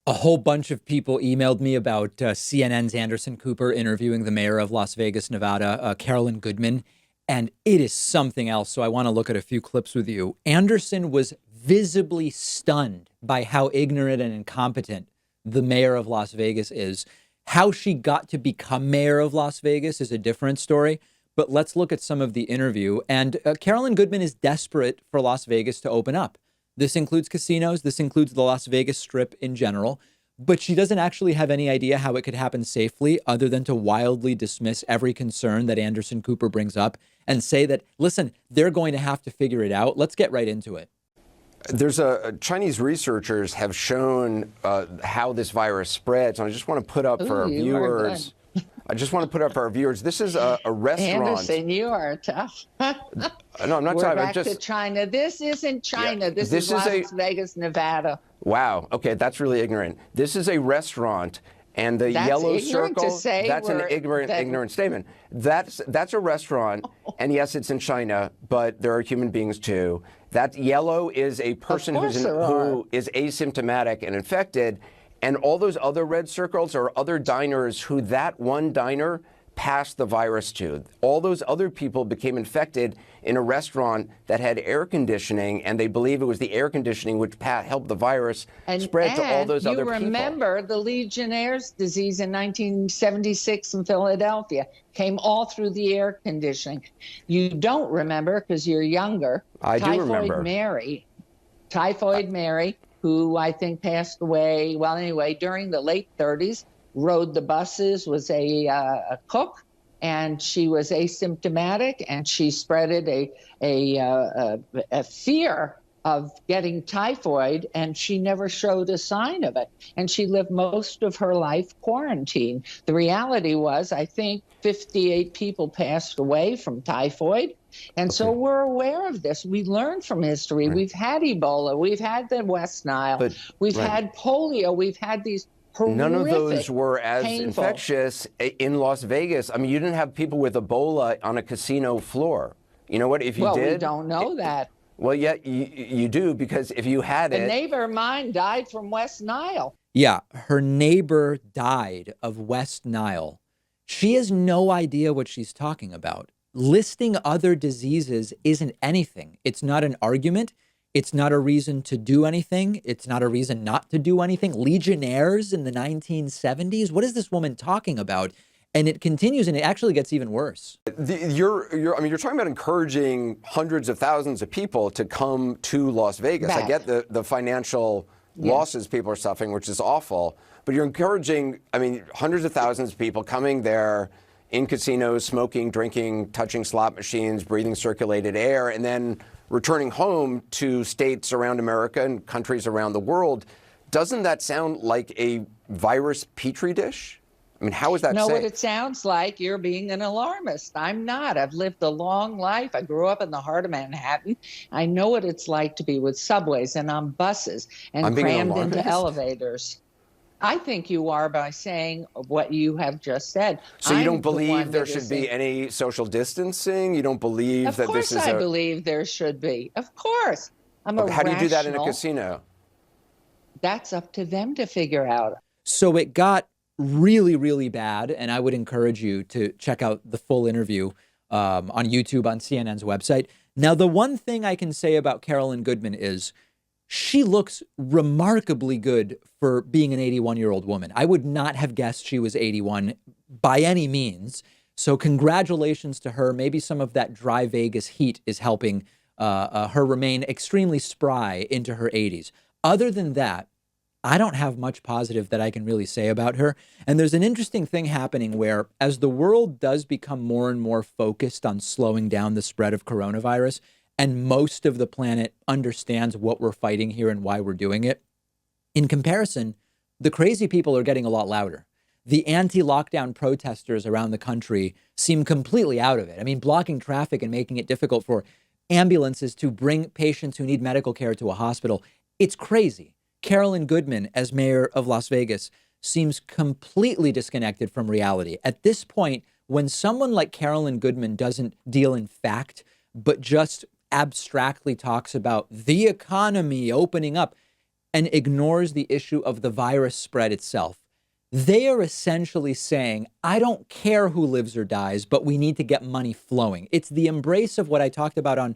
A whole bunch of people emailed me about CNN's Anderson Cooper interviewing the mayor of Las Vegas, Nevada, Carolyn Goodman, and it is something else. So I want to look at a few clips with you. Anderson was visibly stunned by how ignorant and incompetent the mayor of Las Vegas is. How she got to become mayor of Las Vegas is a different story. But let's look at some of the interview. And Carolyn Goodman is desperate for Las Vegas to open up. This includes casinos. This includes the Las Vegas Strip in general. But she doesn't actually have any idea how it could happen safely other than to wildly dismiss every concern that Anderson Cooper brings up and say that, listen, they're going to have to figure it out. Let's get right into it. There's Chinese researchers have shown how this virus spreads. And I just want to put up for our viewers. This is a restaurant. Anderson, you are tough. No, I'm not We're talking. back to China. This isn't China. Yeah, this is Las Vegas, Nevada. Wow. Okay, that's really ignorant. This is a restaurant, and the That's yellow ignorant circle. to say That's an ignorant statement. That's a restaurant, and yes, it's in China, but there are human beings too. That yellow is a person who is asymptomatic and infected. And all those other red circles are other diners who that one diner passed the virus to. All those other people became infected in a restaurant that had air conditioning, and they believe it was the air conditioning which helped the virus spread to all those other people. You remember the Legionnaire's disease in 1976 in Philadelphia came all through the air conditioning. You don't remember because you're younger. I do remember. Typhoid Mary, who I think passed away, well, anyway, during the late 30s, rode the buses, was a cook, and she was asymptomatic, and she spreaded a fear of getting typhoid, and she never showed a sign of it. And she lived most of her life quarantined. The reality was, I think 58 people passed away from typhoid. And so we're aware of this. We learn from history. Right. We've had Ebola. We've had the West Nile. We've had polio. We've had these horrific, none of those were as painful. Infectious in Las Vegas. I mean, you didn't have people with Ebola on a casino floor. You know what? If you did. Well, we don't know that. Well, yeah, you do, because if you had it. A neighbor of mine died from West Nile. Yeah, her neighbor died of West Nile. She has no idea what she's talking about. Listing other diseases isn't anything. It's not an argument. It's not a reason to do anything. It's not a reason not to do anything. Legionnaires in the 1970s? What is this woman talking about? And it continues, and it actually gets even worse. You're talking about encouraging hundreds of thousands of people to come to Las Vegas. I get the financial losses people are suffering, which is awful. But you're encouraging, hundreds of thousands of people coming there in casinos, smoking, drinking, touching slot machines, breathing circulated air, and then returning home to states around America and countries around the world. Doesn't that sound like a virus petri dish? I mean, how is that safe? What it sounds like? You're being an alarmist. I'm not. I've lived a long life. I grew up in the heart of Manhattan. I know what it's like to be with subways and on buses and crammed into elevators. I think you are by saying what you have just said. So you don't believe there should be any social distancing? You don't believe that this is Of course I believe there should be. Of course. How do you do that in a casino? That's up to them to figure out. So it got really, really bad, and I would encourage you to check out the full interview on YouTube on CNN's website. Now, the one thing I can say about Carolyn Goodman is she looks remarkably good for being an 81-year-old woman. I would not have guessed she was 81 by any means. So congratulations to her. Maybe some of that dry Vegas heat is helping her remain extremely spry into her 80s. Other than that, I don't have much positive that I can really say about her. And there's an interesting thing happening where as the world does become more and more focused on slowing down the spread of coronavirus, and most of the planet understands what we're fighting here and why we're doing it, in comparison, the crazy people are getting a lot louder. The anti-lockdown protesters around the country seem completely out of it. I mean, blocking traffic and making it difficult for ambulances to bring patients who need medical care to a hospital. It's crazy. Carolyn Goodman, as mayor of Las Vegas, seems completely disconnected from reality. At this point, when someone like Carolyn Goodman doesn't deal in fact, but just abstractly talks about the economy opening up, and ignores the issue of the virus spread itself. They are essentially saying, I don't care who lives or dies, but we need to get money flowing. It's the embrace of what I talked about on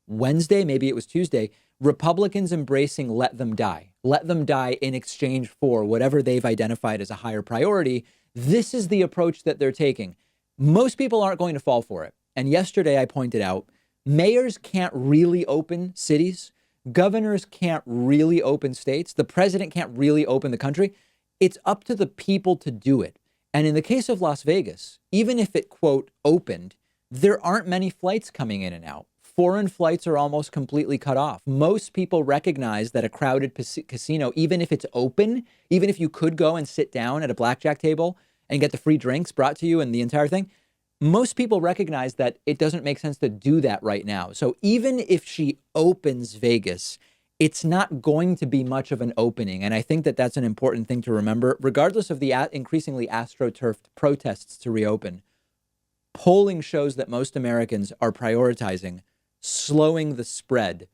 Wednesday, maybe it was Tuesday, Republicans embracing let them die in exchange for whatever they've identified as a higher priority. This is the approach that they're taking. Most people aren't going to fall for it. And yesterday I pointed out, mayors can't really open cities. Governors can't really open states. The president can't really open the country. It's up to the people to do it. And in the case of Las Vegas, even if it, quote, opened, there aren't many flights coming in and out. Foreign flights are almost completely cut off. Most people recognize that a crowded casino, even if it's open, even if you could go and sit down at a blackjack table and get the free drinks brought to you and the entire thing, most people recognize that it doesn't make sense to do that right now. So even if she opens Vegas, it's not going to be much of an opening. And I think that that's an important thing to remember, regardless of the increasingly astroturfed protests to reopen. Polling shows that most Americans are prioritizing slowing the spread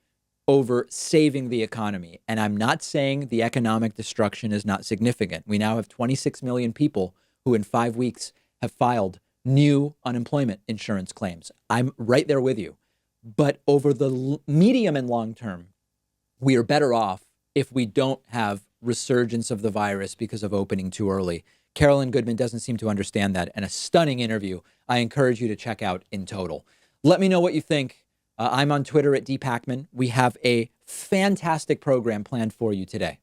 over saving the economy. And I'm not saying the economic destruction is not significant. We now have 26 million people who in 5 weeks have filed new unemployment insurance claims. I'm right there with you. But over the medium and long term, we are better off if we don't have resurgence of the virus because of opening too early. Carolyn Goodman doesn't seem to understand that, and a stunning interview I encourage you to check out in total. Let me know what you think. I'm on Twitter at @Pakman. We have a fantastic program planned for you today.